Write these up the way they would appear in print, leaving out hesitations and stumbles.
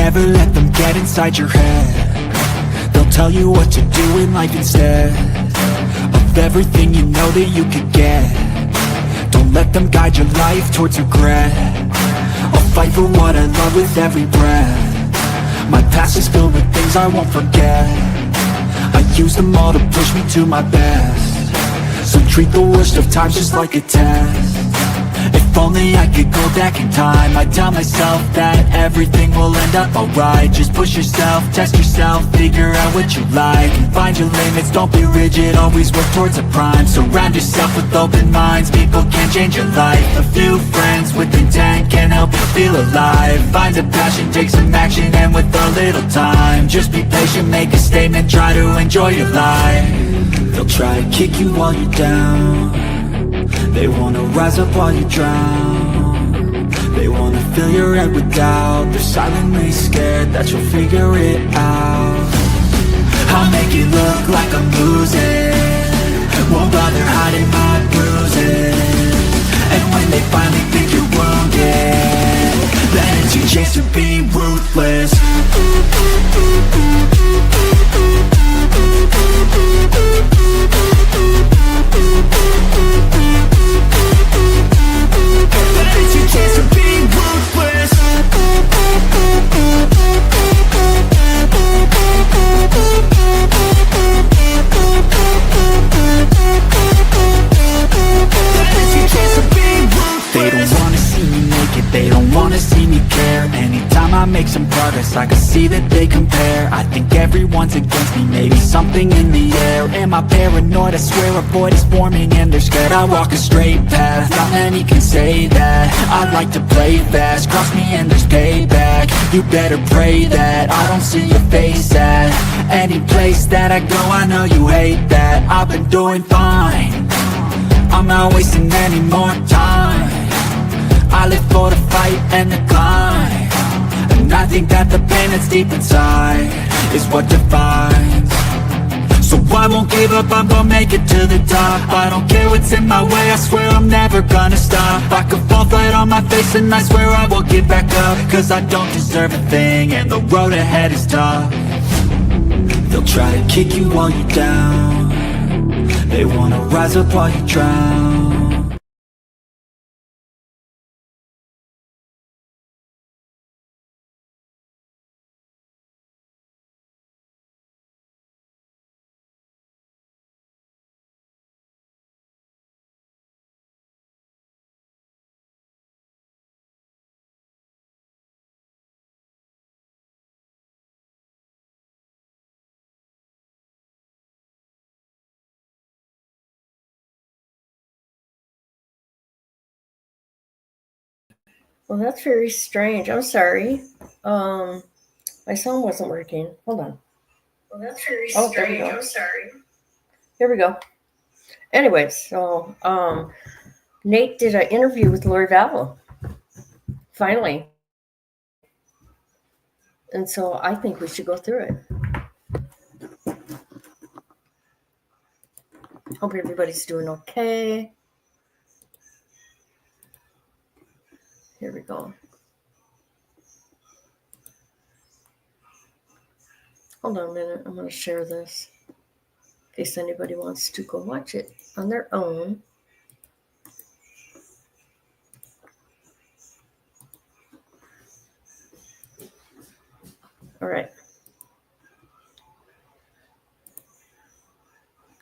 never let them get inside your head. They'll tell you what to do in life instead of everything you know that you could get. Don't let them guide your life towards regret. I'll fight for what I love with every breath. My past is filled with things I won't forget. I use them all to push me to my best. So treat the worst of times just like a test. If only I could go back in time, I'd tell myself that everything will end up alright. Just push yourself, test yourself, figure out what you like, and find your limits, don't be rigid, always work towards a prime. Surround yourself with open minds, people can change your life. A few friends with intent can help you feel alive. Find a passion, take some action, and with a little time, just be patient, make a statement, try to enjoy your life. They'll try to kick you while you're down. They wanna rise up while you drown. They wanna fill your head with doubt. They're silently scared that you'll figure it out. I'll make it look like I'm losing, won't bother hiding my bruises. And when they finally think you're wounded, then it's your chance to be ruthless. It's your chance to be ruthless. It's your chance to be ruthless. They don't wanna see me naked, they don't wanna see me care. Anytime I make some progress, I can see that they compare. I think everyone's against me, maybe something in the air. Am I paranoid? I swear a void is forming and they're scared. I walk a straight path, not many can say that. I like to play fast, cross me and there's payback. You better pray that I don't see your face at any place that I go. I know you hate that. I've been doing fine, I'm not wasting any more time. I live for the fight and the climb, and I think that the pain that's deep inside is what defines. So I won't give up, I'm gonna make it to the top. I don't care what's in my way, I swear I'm never gonna stop. I could fall flat on my face and I swear I won't get back up, cause I don't deserve a thing and the road ahead is tough. They'll try to kick you while you're down. They wanna rise up while you drown. Well, that's very strange. I'm sorry. My sound wasn't working. Hold on. Well, that's very strange. There we go. I'm sorry. Here we go. Anyways, so Nate did an interview with Lori Vallow. Finally. And so I think we should go through it. Hope everybody's doing okay. Here we go. Hold on a minute. I'm going to share this in case anybody wants to go watch it on their own. All right.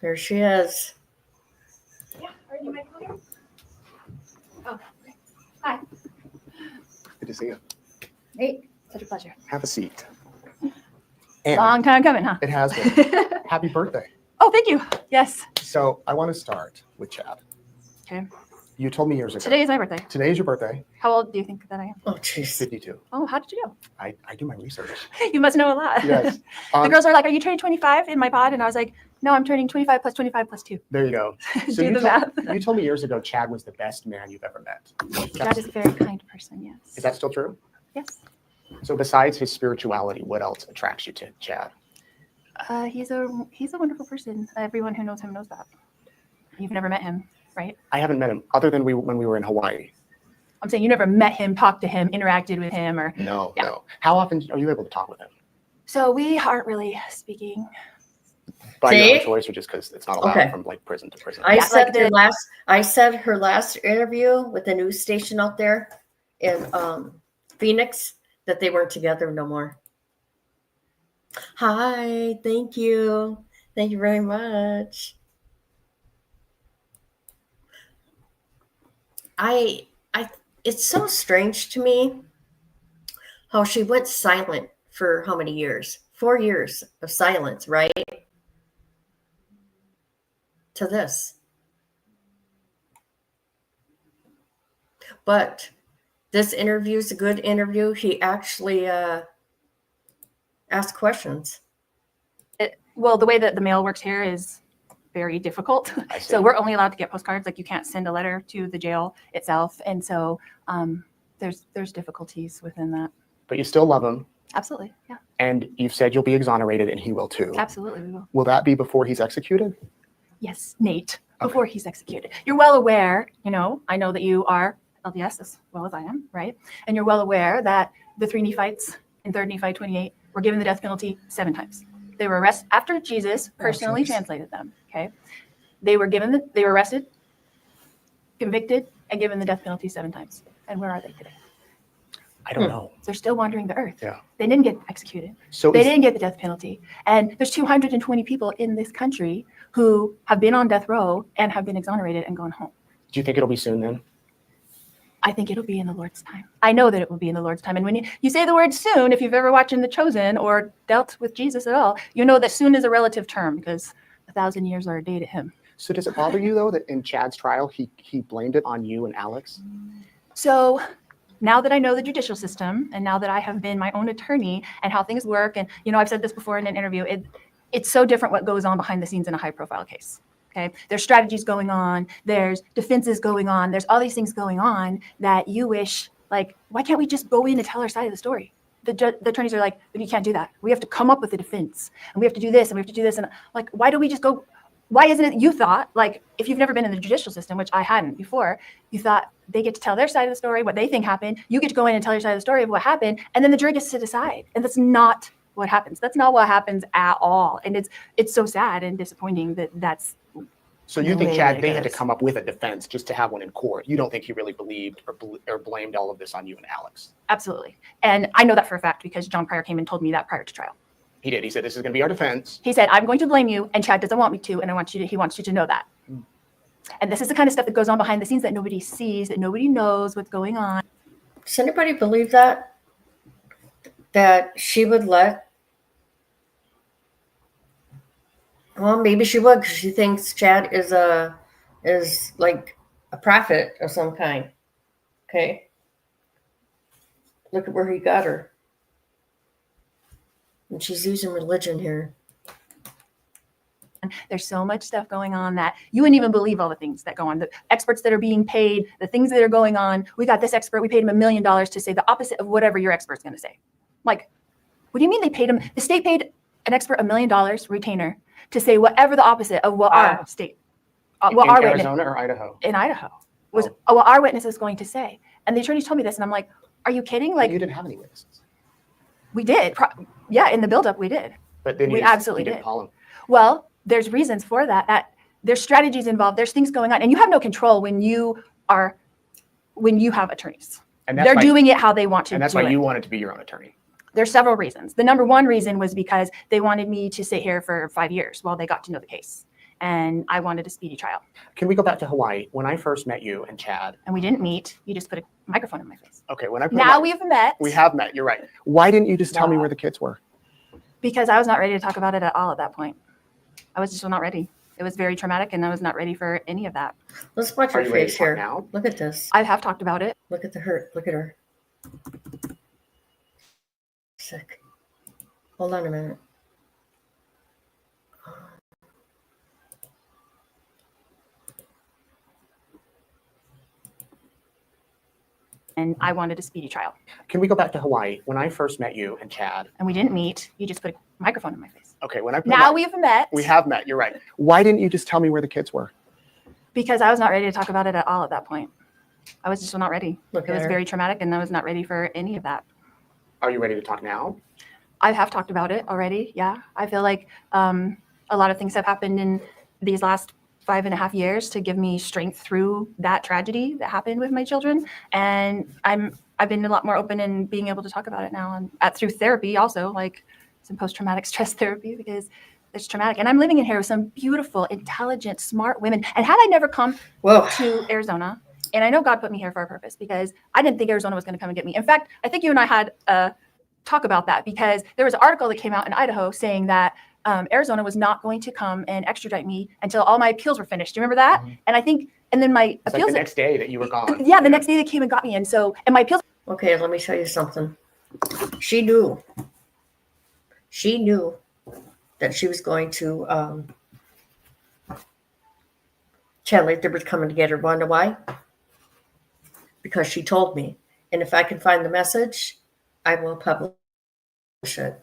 There she is. Yeah, are you my phone? Oh, okay. Hi. Good to see you. Hey, such a pleasure. Have a seat. And Long time coming, huh? it has been. Happy birthday. Oh, thank you. Yes. So I want to start with Chad. Okay. You told me years ago. Today is my birthday. Today is your birthday. How old do you think that I am? Oh, jeez. 52. Oh, how did you know? I do my research. You must know a lot. Yes. The girls are like, are you turning 25 in my pod? And I was like, no, I'm turning 25 plus 25 plus 2. There you go. So Do the math. you told me years ago Chad was the best man you've ever met. Chad is a very kind person, yes. Is that still true? Yes. So besides his spirituality, what else attracts you to Chad? He's a wonderful person. Everyone who knows him knows that. You've never met him, right? I haven't met him other than when we were in Hawaii. I'm saying you never met him, talked to him, interacted with him, or No, Yeah. no. How often are you able to talk with him? so we aren't really speaking. By your own See? choice, or just because it's not allowed Okay. from like prison to prison? I Yeah, said like the- I said her last interview with the news station out there in Phoenix that they weren't together no more. Hi, thank you. Thank you very much. I it's so strange to me how she went silent for how many years? 4 years of silence, right? To this. But this interview is a good interview. He actually asked questions. Well, the way that the mail works here is very difficult. I see. So we're only allowed to get postcards. Like you can't send a letter to the jail itself, and so there's difficulties within that. But you still love him, Absolutely, yeah, and you've said you'll be exonerated, and he will too. absolutely, we will. Will that be before he's executed? Yes, Nate, before he's executed. You're well aware, I know that you are LDS as well as I am, right? And you're well aware that the 3 Nephites in 3 Nephi 28 were given the death penalty 7 times. They were arrested after Jesus personally translated them, okay? They were arrested, convicted, and given the death penalty 7 times. And where are they today? I don't know. They're still wandering the earth. Yeah. They didn't get executed. So They didn't get the death penalty. And there's 220 people in this country who have been on death row and have been exonerated and gone home. do you think it'll be soon then? I think it'll be in the Lord's time. I know that it will be in the Lord's time. And when you say the word soon, if you've ever watched The Chosen or dealt with Jesus at all, you know that soon is a relative term because 1,000 years are a day to him. So does it bother you though that in Chad's trial he blamed it on you and Alex? So now that I know the judicial system and now that I have been my own attorney and how things work, and I've said this before in an interview, it's so different what goes on behind the scenes in a high profile case. Okay, there's strategies going on, there's defenses going on, there's all these things going on that you wish, like, why can't we just go in and tell our side of the story? The attorneys are like, but you can't do that. We have to come up with a defense, and we have to do this, and we have to do this, and like, why don't we just go? Why isn't it? You thought, like, if you've never been in the judicial system, which I hadn't before, you thought they get to tell their side of the story, what they think happened. You get to go in and tell your side of the story of what happened, and then the jury gets to decide. And that's not what happens. That's not what happens at all. And it's so sad and disappointing that that's. So you think way Chad, that they it had to goes. come up with a defense just to have one in court? You don't think he really believed or blamed all of this on you and Alex? Absolutely. And I know that for a fact because John Pryor came and told me that prior to trial. He did. He said, this is going to be our defense. He said, I'm going to blame you, and Chad doesn't want me to, and he wants you to know that. And this is the kind of stuff that goes on behind the scenes that nobody sees, that nobody knows what's going on. Does anybody believe that? That she would let? Well, maybe she would because she thinks Chad is like a prophet of some kind. Okay. Look at where he got her. And she's using religion here. There's so much stuff going on that you wouldn't even believe all the things that go on. The experts that are being paid, the things that are going on. We got this expert, we paid him $1 million to say the opposite of whatever your expert's going to say. Like, what do you mean they paid him? The state paid an expert $1 million retainer to say whatever the opposite of what our state, what in our Arizona witness or Idaho? in Idaho was what our witness is going to say. And the attorneys told me this, and I'm like, are you kidding? But Like, you didn't have any witnesses. we did. Yeah, in the buildup, we did. But then We you just- absolutely you didn't did. call him. Well, there's reasons for that. That there's strategies involved. There's things going on, and you have no control when you have attorneys. And that's They're why, doing it how they want to. and that's do why it. you wanted to be your own attorney. There's several reasons. The number one reason was because they wanted me to sit here for 5 years while they got to know the case, and I wanted a speedy trial. Can we go back to Hawaii? When I first met you and Chad. And we didn't meet. You just put a microphone in my face. Okay, when I put Now my- we've met. we have met. You're right. Why didn't you just tell me where the kids were? Because I was not ready to talk about it at all at that point. I was just not ready. It was very traumatic, and I was not ready for any of that. Let's watch Are her you ready to face talk here. now? Look at this. I have talked about it. Look at the hurt. Look at her. Sick. Hold on a minute. And I wanted a speedy trial. Can we go back to Hawaii? When I first met you and Chad. And we didn't meet. You just put a microphone in my face. Okay, when I put Now my- we've met. we have met. You're right. Why didn't you just tell me where the kids were? Because I was not ready to talk about it at all at that point. I was just not ready. Look It at was her. very traumatic, and I was not ready for any of that. Are you ready to talk now? I have talked about it already. Yeah. I feel like a lot of things have happened in these last 5.5 years to give me strength through that tragedy that happened with my children. And I've been a lot more open in being able to talk about it now, and through therapy also, like some post-traumatic stress therapy, because it's traumatic. And I'm living in here with some beautiful, intelligent, smart women. And had I never come Whoa. to Arizona, and I know God put me here for a purpose, because I didn't think Arizona was going to come and get me. In fact, I think you and I had a talk about that, because there was an article that came out in Idaho saying that Arizona was not going to come and extradite me until all my appeals were finished. Do you remember that? Mhm. And I think, and then my It's like appeals, the next day that you were gone. yeah, the next day they came and got me. And so, and my appeals. Okay, let me tell you something. She knew. She knew that she was going to Chandler was coming to get her. Want to know why? Because she told me. And if I can find the message, I will publish it.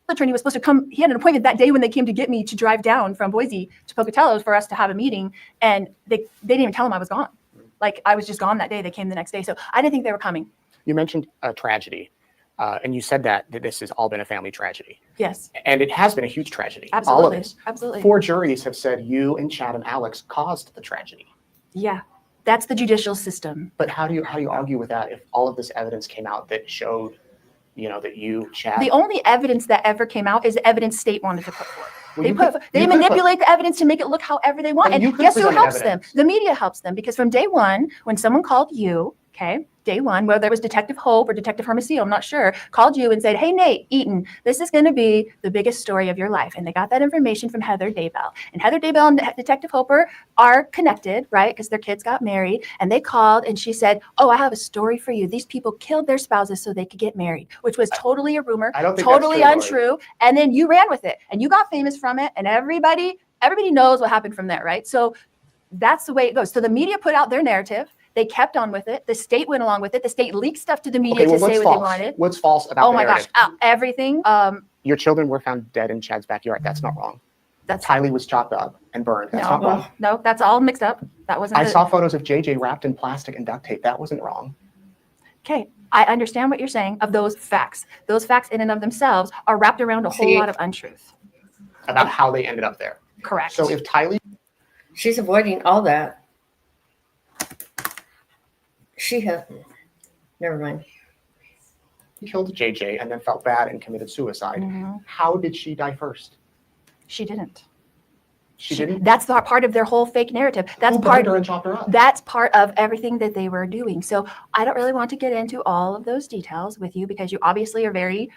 attorney was supposed to come. He had an appointment that day when they came to get me to drive down from Boise to Pocatello for us to have a meeting. And they didn't even tell him I was gone. Like, I was just gone that day. They came the next day. So I didn't think they were coming. You mentioned a tragedy, and you said that this has all been a family tragedy. Yes, And it has been a huge tragedy. absolutely. All of this. Absolutely. 4 juries have said you and Chad and Alex caused the tragedy. Yeah. That's the judicial system. But how do you argue with that if all of this evidence came out that showed, that you, Chad, The only evidence that ever came out is the evidence state wanted to put forth. Well, They you put, could- they you could manipulate the evidence to make it look however they want. But you And could guess who present helps evidence. them? The media helps them, because from day one, when someone called you, okay, day one, whether it was Detective Hope or Detective Hermosillo, I'm not sure, called you and said, hey, Nate, Eaton, this is going to be the biggest story of your life. And they got that information from Heather Daybell. And Heather Daybell and Detective Hoper are connected, right? Because their kids got married. And they called and she said, oh, I have a story for you. These people killed their spouses so they could get married, which was totally a rumor, I don't think that's totally true, Lori. untrue. And then you ran with it and you got famous from it. And everybody knows what happened from there, right? So that's the way it goes. So the media put out their narrative. They kept on with it. The state went along with it. The state leaked stuff to the media to say what they wanted. What's false about Oh the my gosh, narrative? everything. Your children were found dead in Chad's backyard. That's not wrong. That's Tylee was chopped up and burned. That's not wrong. no, that's all mixed up. That wasn't. I saw photos of JJ wrapped in plastic and duct tape. That wasn't wrong. Okay, I understand what you're saying of those facts. Those facts in and of themselves are wrapped around a whole See? lot of untruth. About how they ended up there. Correct. So if Tylee She's avoiding all that. She has. Never mind. killed JJ and then felt bad and committed suicide, Mhm. how did she die first? She didn't. She didn't. That's the part of their whole fake narrative. That's Who part. burned her and chopped her up? That's part of everything that they were doing. So I don't really want to get into all of those details with you, because you obviously are very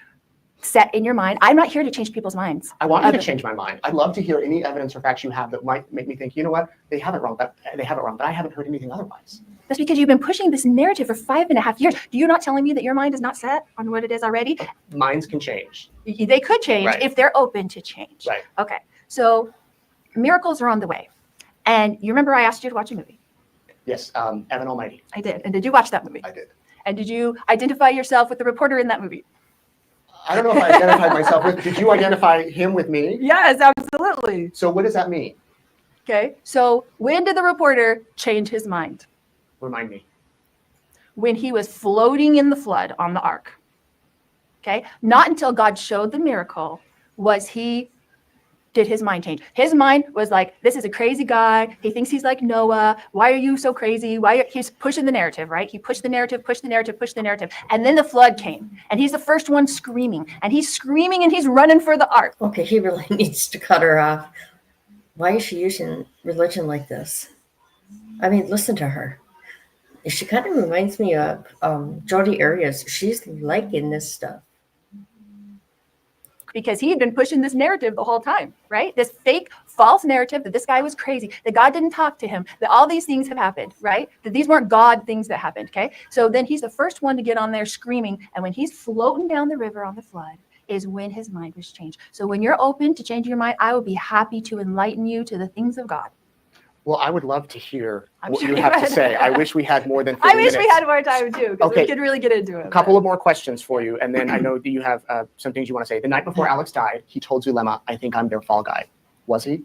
set in your mind. I'm not here to change people's minds. I want you to Other- change my mind. I'd love to hear any evidence or facts you have that might make me think, you know what, they have it wrong, but I haven't heard anything otherwise. That's because you've been pushing this narrative for 5.5 years. Do you not telling me that your mind is not set on what it is already? Minds can change. They could change Right. if they're open to change. Right. Okay. So miracles are on the way. And you remember I asked you to watch a movie. Yes, Evan Almighty. I did. And did you watch that movie? I did. And did you identify yourself with the reporter in that movie? I don't know if I identified myself with. Did you identify him with me? Yes, absolutely. So what does that mean? Okay. So when did the reporter change his mind? Remind me. When he was floating in the flood on the ark. Okay. Not until God showed the miracle did his mind change. His mind was like, this is a crazy guy. He thinks he's like Noah. Why are you so crazy? He's pushing the narrative, right? He pushed the narrative, pushed the narrative, pushed the narrative. And then the flood came. And he's the first one screaming. And he's screaming and he's running for the ark. Okay, he really needs to cut her off. Why is she using religion like this? I mean, listen to her. She kind of reminds me of Jodi Arias. She's liking this stuff. Because he had been pushing this narrative the whole time, right? This fake, false narrative that this guy was crazy, that God didn't talk to him, that all these things have happened, right? That these weren't God things that happened, okay? So then he's the first one to get on there screaming. And when he's floating down the river on the flood is when his mind was changed. So when you're open to change your mind, I will be happy to enlighten you to the things of God. Well, I would love to hear I'm what sure you you have to would. say. I wish we had more than 30 I wish minutes. we had more time too, because Okay. we could really get into it. A couple of more questions for you, and then I know that you have some things you want to say. The night before Alex died, he told Zulema, I think I'm their fall guy. Was he?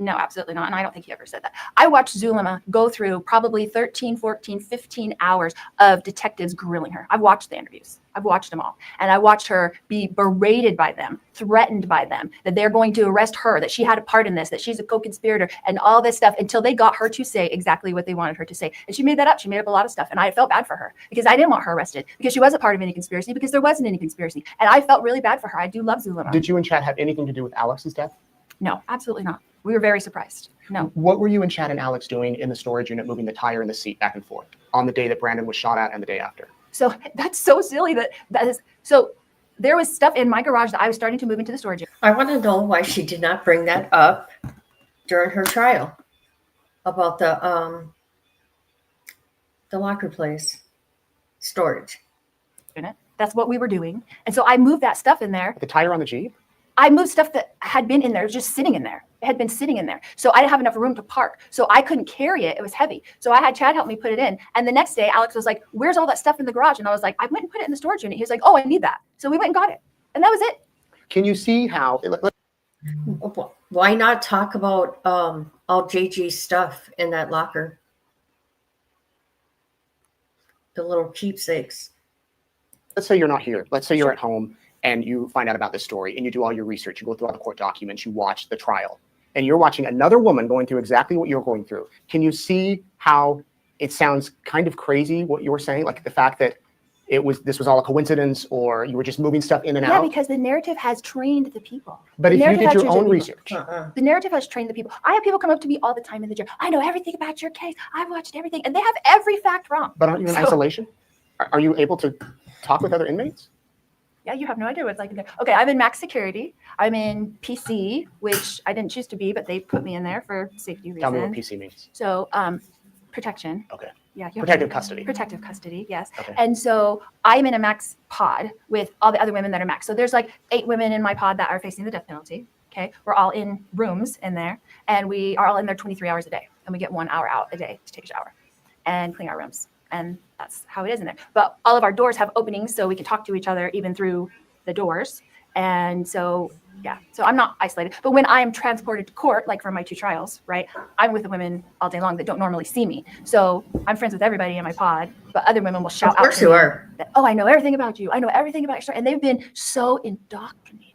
No, absolutely not. And I don't think he ever said that. I watched Zulema go through probably 13, 14, 15 hours of detectives grilling her. I've watched the interviews. I've watched them all. And I watched her be berated by them, threatened by them, that they're going to arrest her, that she had a part in this, that she's a co-conspirator, and all this stuff until they got her to say exactly what they wanted her to say. And she made that up. She made up a lot of stuff. And I felt bad for her because I didn't want her arrested because she wasn't part of any conspiracy, because there wasn't any conspiracy. And I felt really bad for her. I do love Zulema. Did you and Chad have anything to do with Alex's death? No, absolutely not. We were very surprised. No. What were you and Chad and Alex doing in the storage unit, moving the tire and the seat back and forth on the day that Brandon was shot at and the day after? So that's so silly that is. So there was stuff in my garage that I was starting to move into the storage unit. I want to know why she did not bring that up during her trial about the locker place storage. That's what we were doing. And so I moved that stuff in there. The tire on the Jeep? I moved stuff that had been in there, just sitting in there. It had been sitting in there. So I didn't have enough room to park. So I couldn't carry it. It was heavy. So I had Chad help me put it in. And the next day, Alex was like, where's all that stuff in the garage? And I was like, I went and put it in the storage unit. He was like, oh, I need that. So we went and got it. And that was it. Can you see how? Why not talk about all JG's stuff in that locker? The little keepsakes. Let's say you're not here. Let's say you're at home and you find out about this story and you do all your research. You go through all the court documents. You watch the trial. And you're watching another woman going through exactly what you're going through. Can you see how it sounds kind of crazy what you were saying? Like the fact that this was all a coincidence, or you were just moving stuff in and out? Yeah, because the narrative has trained the people. But if you did your own research. The narrative has trained the people. I have people come up to me all the time in the jail. I know everything about your case. I've watched everything. And they have every fact wrong. But aren't you in isolation? Are you able to talk with other inmates? Yeah, you have no idea what it's like in there. Okay, I'm in max security. I'm in PC, which I didn't choose to be, but they put me in there for safety reasons. Tell me what PC means. So, protection. Okay. Yeah. Protective custody. Protective custody, yes. Okay. And so I'm in a max pod with all the other women that are max. So there's like 8 women in my pod that are facing the death penalty. Okay. We're all in rooms in there, and we are all in there 23 hours a day. And we get 1 hour out a day to take a shower and clean our rooms. And that's how it is in there. But all of our doors have openings so we can talk to each other even through the doors. And so, yeah, so I'm not isolated. But when I am transported to court, like for my 2 trials, right, I'm with the women all day long that don't normally see me. So I'm friends with everybody in my pod, but other women will shout out. Of course you are. That, oh, I know everything about you. I know everything about your story. And they've been so indoctrinated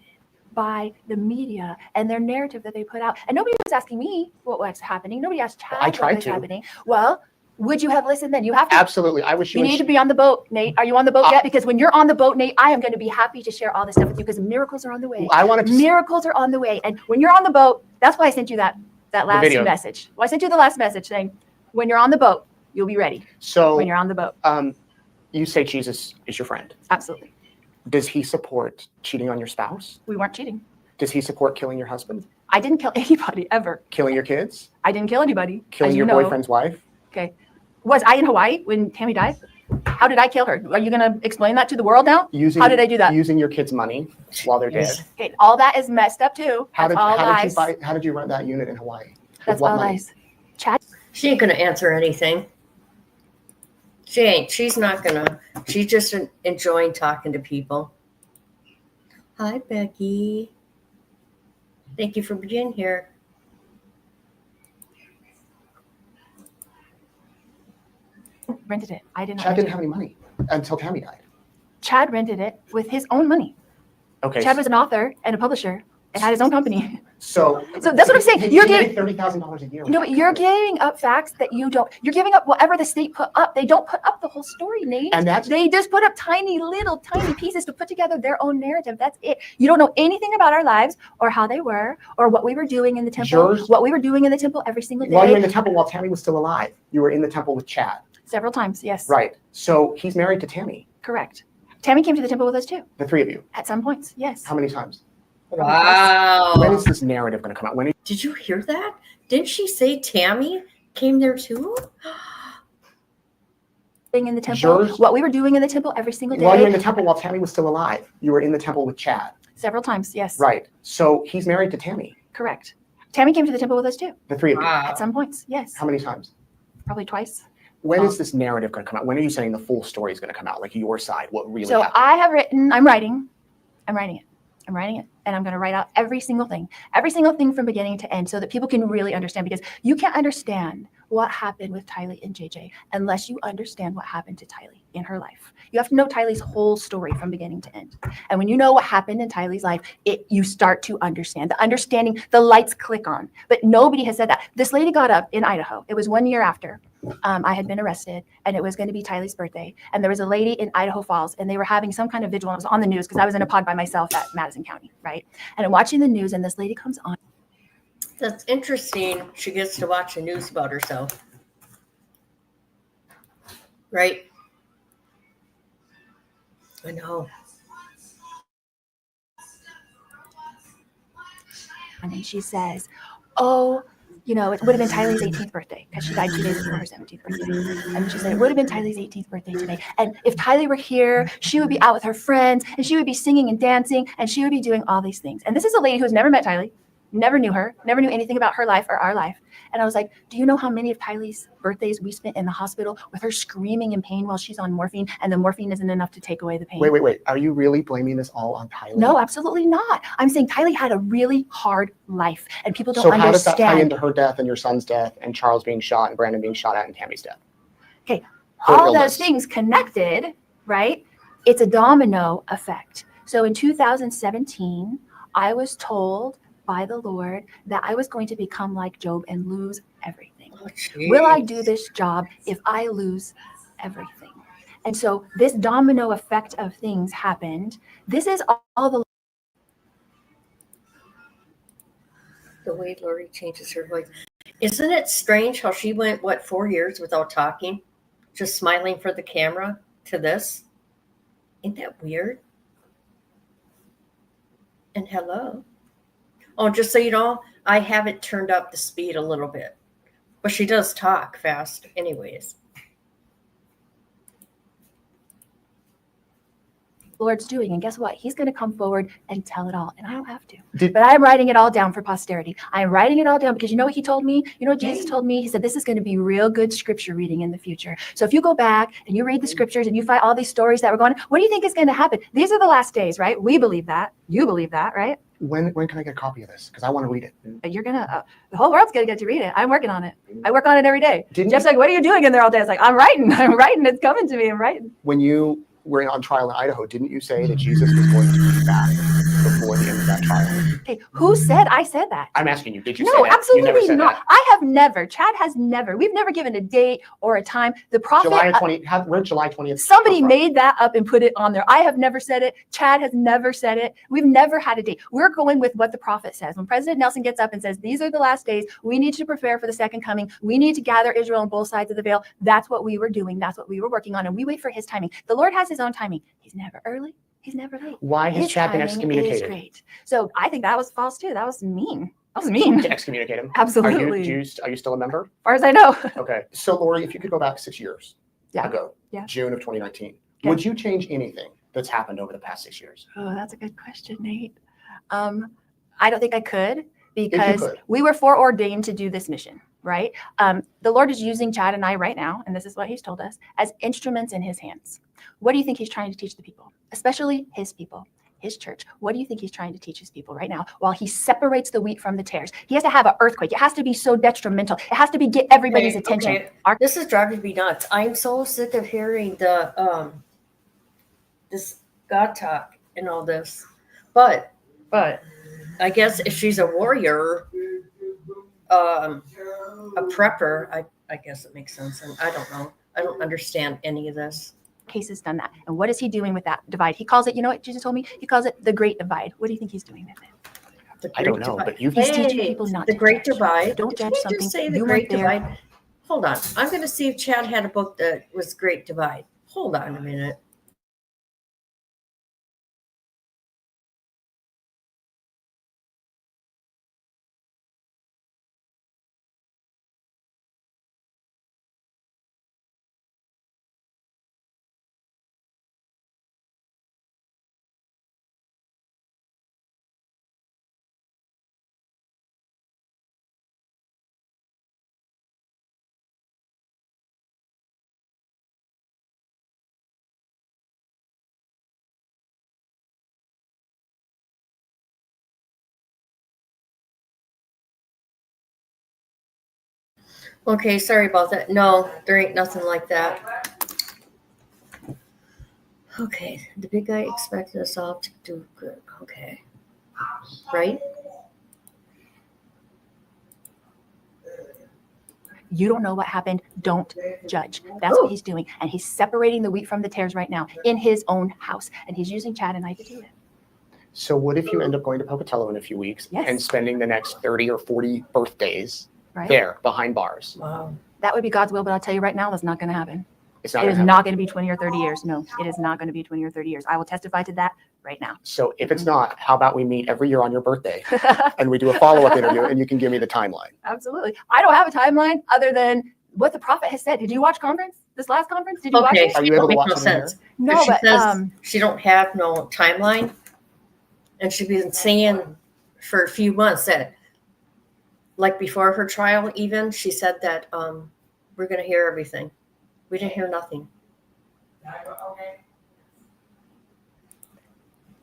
by the media and their narrative that they put out. And nobody was asking me what was happening. Nobody asked Chad what was happening. Well, would you have listened then? You have to. Absolutely. I wish you need to be on the boat, Nate. Are you on the boat yet? Because when you're on the boat, Nate, I am going to be happy to share all this stuff with you because miracles are on the way. Miracles are on the way. And when you're on the boat, that's why I sent you that last message. Well, I sent you the last message saying, when you're on the boat, you'll be ready. So when you're on the boat. You say Jesus is your friend. Absolutely. Does he support cheating on your spouse? We weren't cheating. Does he support killing your husband? I didn't kill anybody ever. Killing your kids? I didn't kill anybody. Killing your boyfriend's wife? Okay. Was I in Hawaii when Tammy died? How did I kill her? Are you going to explain that to the world now? How did I do that? Using your kids' money while they're dead. Okay, all that is messed up too. How did you run that unit in Hawaii? That's all lies. Chad? She ain't gonna answer anything. She ain't. She's not gonna. She's just enjoying talking to people. Hi, Becky. Thank you for being here. Rented it. I didn't. Chad didn't have any money until Tammy died. Chad rented it with his own money. Okay. Chad was an author and a publisher and had his own company. So that's what I'm saying. You're getting $30,000 a year. No, but you're giving up facts that you don't. You're giving up whatever the state put up. They don't put up the whole story, Nate. And they just put up tiny pieces to put together their own narrative. That's it. You don't know anything about our lives or how they were or what we were doing in the temple. What we were doing in the temple every single day. While you were in the temple, while Tammy was still alive, you were in the temple with Chad. Several times, yes. Right. So he's married to Tammy. Correct. Tammy came to the temple with us too. The 3 of you. At some points, yes. How many times? Wow. When is this narrative going to come out? Did you hear that? Didn't she say Tammy came there too? In the temple, what we were doing in the temple every single day. While you were in the temple, while Tammy was still alive, you were in the temple with Chad. Several times, yes. Right. So he's married to Tammy. Correct. Tammy came to the temple with us too. The 3 of you. At some points, yes. How many times? Probably twice. When is this narrative going to come out? When are you saying the full story is going to come out? Like your side, what really happened? I'm writing it. I'm writing it, and I'm going to write out every single thing from beginning to end so that people can really understand, because you can't understand what happened with Tylee and JJ unless you understand what happened to Tylee in her life. You have to know Tylee's whole story from beginning to end. And when you know what happened in Tylee's life, you start to understand. The understanding, the lights click on. But nobody has said that. This lady got up in Idaho. It was 1 year after I had been arrested, and it was going to be Tylee's birthday. And there was a lady in Idaho Falls, and they were having some kind of vigil. And it was on the news because I was in a pod by myself at Madison County, right? And I'm watching the news, and this lady comes on. That's interesting. She gets to watch the news about herself. Right? I know. And then she says, oh, you know, it would have been Tylee's 18th birthday because she died 2 days before her 17th birthday. And she said, it would have been Tylee's 18th birthday today. And if Tylee were here, she would be out with her friends, and she would be singing and dancing, and she would be doing all these things. And this is a lady who's never met Tylee, never knew her, never knew anything about her life or our life. And I was like, do you know how many of Tylee's birthdays we spent in the hospital with her screaming in pain while she's on morphine, and the morphine isn't enough to take away the pain? Wait. Are you really blaming this all on Tylee? No, absolutely not. I'm saying Tylee had a really hard life, and people don't So how does understand. that tie into her death and your son's death and Charles being shot and Brandon being shot at and Tammy's death? Okay, Her all illness. those things connected, right? It's a domino effect. So in 2017, I was told by the Lord that I was going to become like Job and lose everything. Oh, Will I do this job if I lose everything? And so this domino effect of things happened. This is all The way Lori changes her voice. Isn't it strange how she went, 4 years without talking? Just smiling for the camera to this? Ain't that weird? And hello. Oh, just so you know, I have it turned up the speed a little bit. But she does talk fast anyways. Lord's doing. And guess what? He's going to come forward and tell it all. And I don't have to. But I'm writing it all down for posterity. I'm writing it all down because you know what he told me? You know what Jesus told me? He said, this is going to be real good scripture reading in the future. So if you go back and you read the scriptures and you find all these stories that were going on, what do you think is going to happen? These are the last days, right? We believe that. You believe that, right? When can I get a copy of this? Because I want to read it. But you're going to, the whole world's going to get to read it. I'm working on it. I work on it every day. Didn't Jeff's you- like, what are you doing in there all day? It's like, I'm writing. It's coming to me. I'm writing. When you were on trial in Idaho, didn't you say that Jesus was going to be back before the end of that trial? Okay, who said I said that? I'm asking you, did you say No, that? You never absolutely said not. that. I have never. Chad has never. We've never given a date or a time. The prophet. July 20th. Where'd July 20th? Somebody come from? made that up and put it on there. I have never said it. Chad has never said it. We've never had a date. We're going with what the prophet says. When President Nelson gets up and says, these are the last days, we need to prepare for the second coming. We need to gather Israel on both sides of the veil. That's what we were doing. That's what we were working on. And we wait for his timing. The Lord has his own timing. He's never early. He's never late. Why has His Chad been timing is excommunicated? great. So I think that was false too. That was mean. That was mean. To excommunicate him? Absolutely. Are you still a member? As far as I know. Okay. So Lori, if you could go back 6 years ago, Yeah. June of 2019, Okay. would you change anything that's happened over the past 6 years? Oh, that's a good question, Nate. I don't think I could you because could. we were foreordained to do this mission, right? The Lord is using Chad and I right now, and this is what he's told us, as instruments in his hands. What do you think he's trying to teach the people, especially his people, his church? What do you think he's trying to teach his people right now while he separates the wheat from the tares? He has to have an earthquake. It has to be so detrimental. It has to be get everybody's attention. Okay. This is driving me nuts. I'm so sick of hearing the this God talk and all this. But I guess if she's a warrior, a prepper, I guess it makes sense. And I don't know. I don't understand any of this. Case has done that. And what is he doing with that divide? He calls it, you know what Jesus told me? He calls it the great divide. What do you think he's doing with it? The I don't Great know, Divide. but you've He's teaching people not the to Great judge. Divide. Don't Did judge he something. just say the You Great weren't there. Divide? Hold on. I'm going to see if Chad had a book that was Great Divide. Hold on a minute. Okay, sorry about that. No, there ain't nothing like that. Okay, the big guy expected us all to do good. Okay. Right? You don't know what happened. Don't judge. That's what he's doing. And he's separating the wheat from the tares right now in his own house. And he's using Chad and I to do it. So what if you end up going to Pocatello in a few weeks Yes. and spending the next 30 or 40 birthdays Right? there behind bars? Wow. That would be God's will, but I'll tell you right now, that's not going to happen. It's not It is gonna not happen. going to be 20 or 30 years. No, it is not going to be 20 or 30 years. I will testify to that right now. So if it's not, how about we meet every year on your birthday and we do a follow-up interview and you can give me the timeline? Absolutely. I don't have a timeline other than what the prophet has said. Did you watch this last conference? Did you watch Okay, it? Are you she able don't to make watch no it in here? sense. No, She but says she don't have no timeline, and she's been saying for a few months that, like before her trial, even she said that we're gonna hear everything. We didn't hear nothing.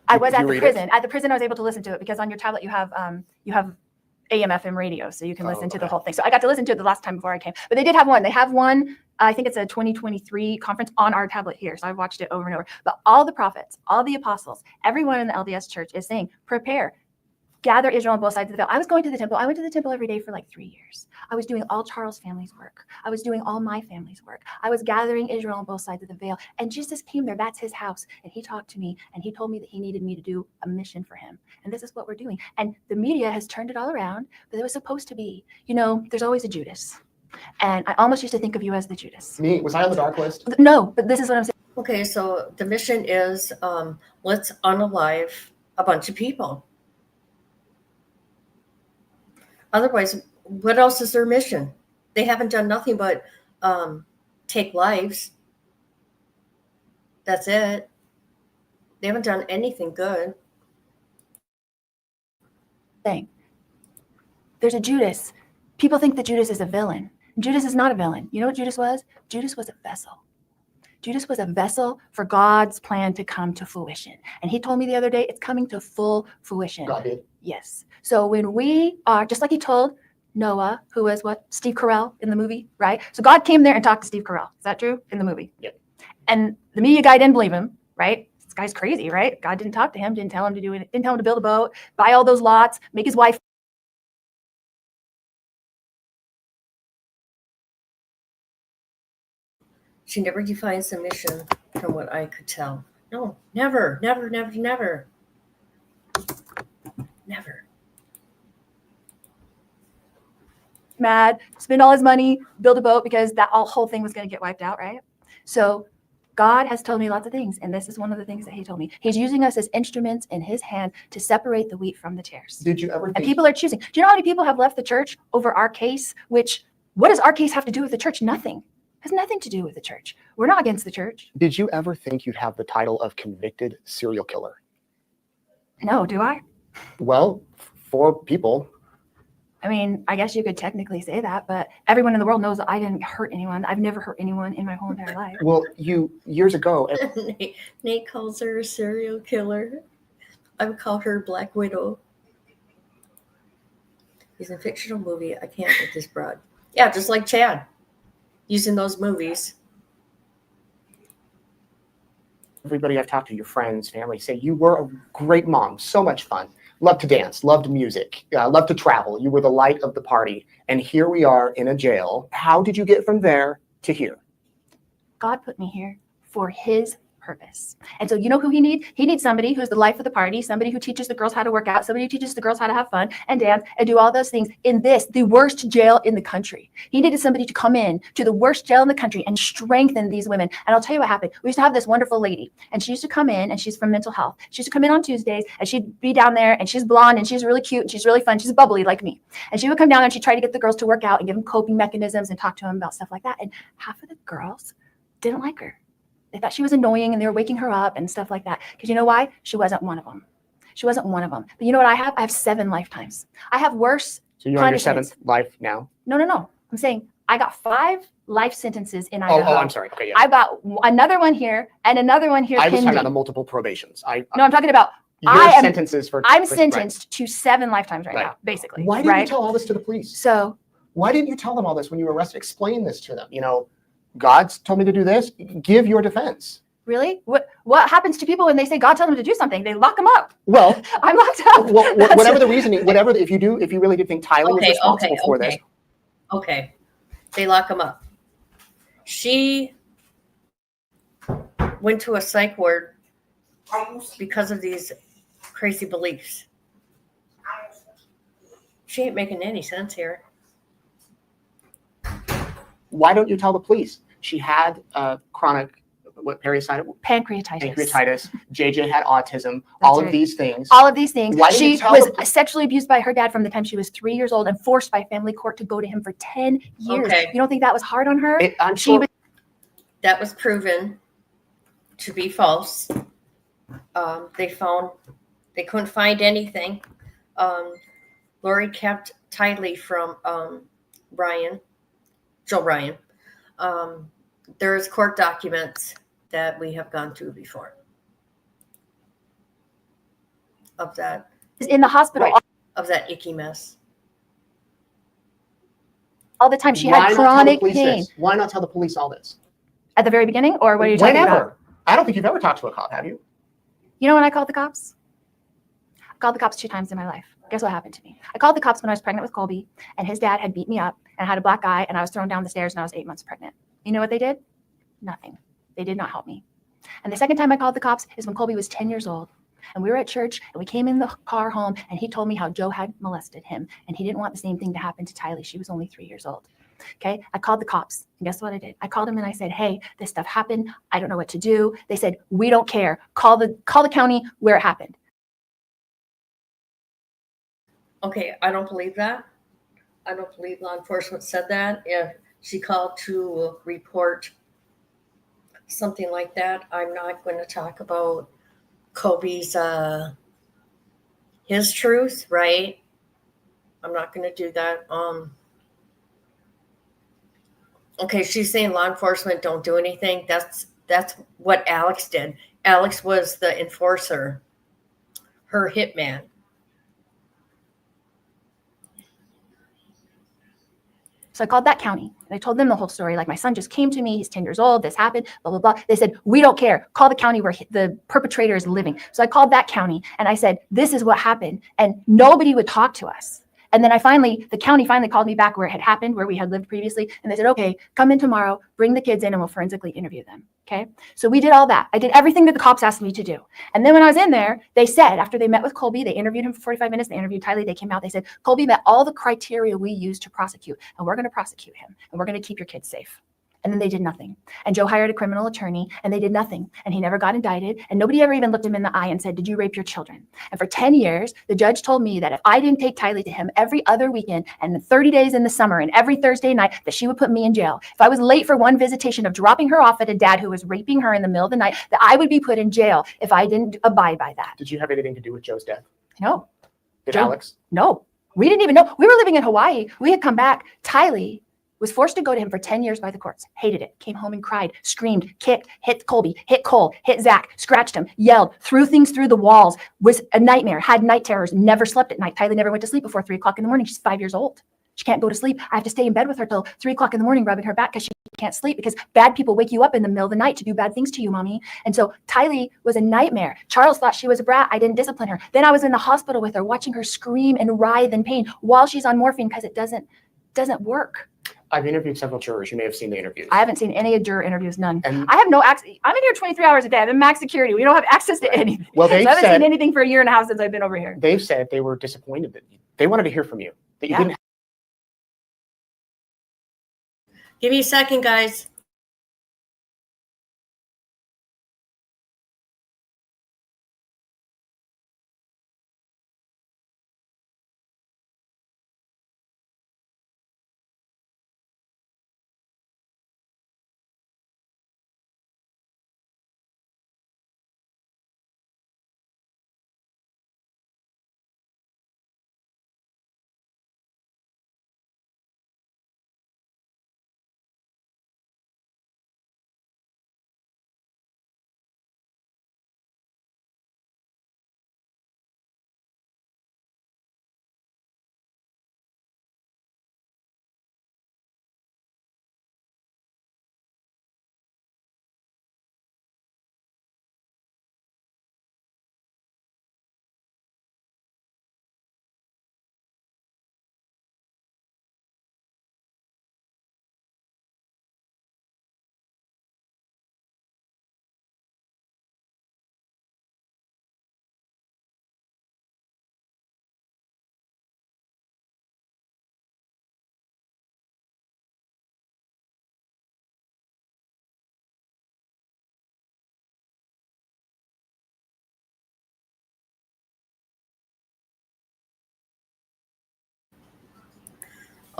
I was Did at you the read it? prison. At the prison, I was able to listen to it because on your tablet you have AM/FM radio, so you can listen to the okay. whole thing. So I got to listen to it the last time before I came. But they did have one. They have one. I think it's a 2023 conference on our tablet here. So I've watched it over and over. But all the prophets, all the apostles, everyone in the LDS church is saying, prepare. Gather Israel on both sides of the veil. I was going to the temple. I went to the temple every day for like 3 years. I was doing all Charles' family's work. I was doing all my family's work. I was gathering Israel on both sides of the veil. And Jesus came there. That's his house. And he talked to me and he told me that he needed me to do a mission for him. And this is what we're doing. And the media has turned it all around, but it was supposed to be, there's always a Judas. And I almost used to think of you as the Judas. Me? Was I on the dark list? No, but this is what I'm saying. Okay, so the mission is let's unalive a bunch of people. Otherwise, what else is their mission? They haven't done nothing but take lives. That's it. They haven't done anything good. There's a Judas. People think that Judas is a villain. Judas is not a villain. You know what Judas was? Judas was a vessel. Judas was a vessel for God's plan to come to fruition. And he told me the other day, it's coming to full fruition. God did. Yes. So when we are, just like he told Noah, who was what? Steve Carell in the movie, right? So God came there and talked to Steve Carell. Is that true? In the movie? Yep. And the media guy didn't believe him, right? This guy's crazy, right? God didn't talk to him, didn't tell him to do it, didn't tell him to build a boat, buy all those lots, make his wife. She never defines the mission from what I could tell. No, never, never, never, never. Never. Mad, spend all his money, build a boat because that whole thing was going to get wiped out, right? So God has told me lots of things, and this is one of the things that he told me. He's using us as instruments in his hand to separate the wheat from the tares. Did you ever And think people are choosing. Do you know how many people have left the church over our case? Which, what does our case have to do with the church? Nothing. Has nothing to do with the church. We're not against the church. Did you ever think you'd have the title of convicted serial killer? No, do I? Well, for people, I mean, I guess you could technically say that, but everyone in the world knows that I didn't hurt anyone. I've never hurt anyone in my whole entire life. well, you years ago, Nate calls her a serial killer. I would call her Black Widow. He's a fictional movie. I can't with this broad. Yeah, just like Chad. Using those movies. everybody I've talked to, your friends, family, say you were a great mom, so much fun, loved to dance, loved music, loved to travel. You were the light of the party. And here we are in a jail. How did you get from there to here? God put me here for his purpose. And so you know who he needs? He needs somebody who's the life of the party, somebody who teaches the girls how to work out, somebody who teaches the girls how to have fun and dance and do all those things in this, the worst jail in the country. He needed somebody to come in to the worst jail in the country and strengthen these women. And I'll tell you what happened. We used to have this wonderful lady, and she used to come in, and she's from mental health. She used to come in on Tuesdays, and she'd be down there, and she's blonde, and she's really cute, and she's really fun. She's bubbly like me. And she would come down, and she'd try to get the girls to work out and give them coping mechanisms and talk to them about stuff like that. And half of the girls didn't like her. They thought she was annoying and they were waking her up and stuff like that. Because you know why? She wasn't one of them. She wasn't one of them. But you know what I have? I have 7 lifetimes. I have worse. So you're on your punishments. 7th life now? No. I'm saying I got 5 life sentences in Oh, Idaho. I'm sorry. Okay, yeah. I got another one here and another one here I was talking about the pending. multiple probations. No, I'm talking about your I am- sentences for. I'm for- sentenced to 7 lifetimes right Right. now, basically. Why didn't right? you tell all this to the police? So Why didn't you tell them all this when you were arrested? Explain this to them. You know, God's told me to do this. Give your defense. Really? What happens to people when they say God told them to do something? They lock them up. Well, I'm locked up. well, whatever the reasoning, whatever, if you really do think Tyler is responsible for this. Okay. They lock him up. She went to a psych ward because of these crazy beliefs. She ain't making any sense here. Why don't you tell the police? She had chronic Pancreatitis. JJ had autism. All of these things. All of these things. Why didn't you She tell was the- sexually abused by her dad from the time she was 3 years old and forced by family court to go to him for 10 years. Okay. You don't think that was hard on her? I'm She sure. was- That was proven to be false. They couldn't find anything. Lori kept tightly from Joe Ryan. There's court documents that we have gone through before of that in the hospital Right. of that icky mess. all the time. She Why had not tell the chronic police pain. this? Why not tell the police all this? At the very beginning, or what are you talking about? Whenever. I don't think you've ever talked to a cop, have you? You know when I called the cops? I called the cops 2 times in my life. Guess what happened to me? I called the cops when I was pregnant with Colby, and his dad had beat me up and had a black eye, and I was thrown down the stairs, and I was 8 months pregnant. You know what they did? Nothing. They did not help me. And the second time I called the cops is when Colby was 10 years old. And we were at church, and we came in the car home, and he told me how Joe had molested him, and he didn't want the same thing to happen to Tylee. She was only 3 years old. Okay, I called the cops, and guess what I did? I called them and I said, "Hey, this stuff happened. I don't know what to do." They said, "We don't care. Call the county where it happened." Okay, I don't believe that. I don't believe law enforcement said that. If she called to report something like that, I'm not going to talk about Kobe's his truth, right? I'm not going to do that. Okay, she's saying law enforcement don't do anything. That's what Alex did. Alex was the enforcer, her hitman. So I called that county and I told them the whole story. Like, my son just came to me. He's 10 years old. This happened, blah, blah, blah. They said, "We don't care. Call the county where the perpetrator is living." So I called that county and I said, "This is what happened." And nobody would talk to us. And then the county finally called me back where it had happened, where we had lived previously. And they said, "Okay, come in tomorrow, bring the kids in, and we'll forensically interview them." Okay. So we did all that. I did everything that the cops asked me to do. And then when I was in there, they said, after they met with Colby, they interviewed him for 45 minutes. They interviewed Tylee. They came out. They said, "Colby met all the criteria we use to prosecute, and we're going to prosecute him, and we're going to keep your kids safe." And then they did nothing. And Joe hired a criminal attorney, and they did nothing. And he never got indicted. And nobody ever even looked him in the eye and said, "Did you rape your children?" And for 10 years, the judge told me that if I didn't take Tylee to him every other weekend and 30 days in the summer and every Thursday night, that she would put me in jail. If I was late for one visitation of dropping her off at a dad who was raping her in the middle of the night, that I would be put in jail if I didn't abide by that. Did you have anything to do with Joe's death? No, Did Joe- Alex? no. We didn't even know. We were living in Hawaii. We had come back. Tylee was forced to go to him for 10 years by the courts. Hated it. Came home and cried, screamed, kicked, hit Colby, hit Cole, hit Zach, scratched him, yelled, threw things through the walls, was a nightmare, had night terrors, never slept at night. Tylee never went to sleep before 3 o'clock in the morning. She's 5 years old. She can't go to sleep. I have to stay in bed with her till 3 o'clock in the morning, rubbing her back because she can't sleep, because bad people wake you up in the middle of the night to do bad things to you, mommy. And so Tylee was a nightmare. Charles thought she was a brat. I didn't discipline her. Then I was in the hospital with her, watching her scream and writhe in pain while she's on morphine, because it doesn't work. I've interviewed several jurors. You may have seen the interviews. I haven't seen any juror interviews, none. And- I have no access. I'm in here 23 hours a day. I'm in max security. We don't have access to anything. Well, So I they've haven't said seen anything for a year and a half since I've been over here. they've said they were disappointed that they wanted to hear from you, that you Yeah. didn't. Give me a second, guys.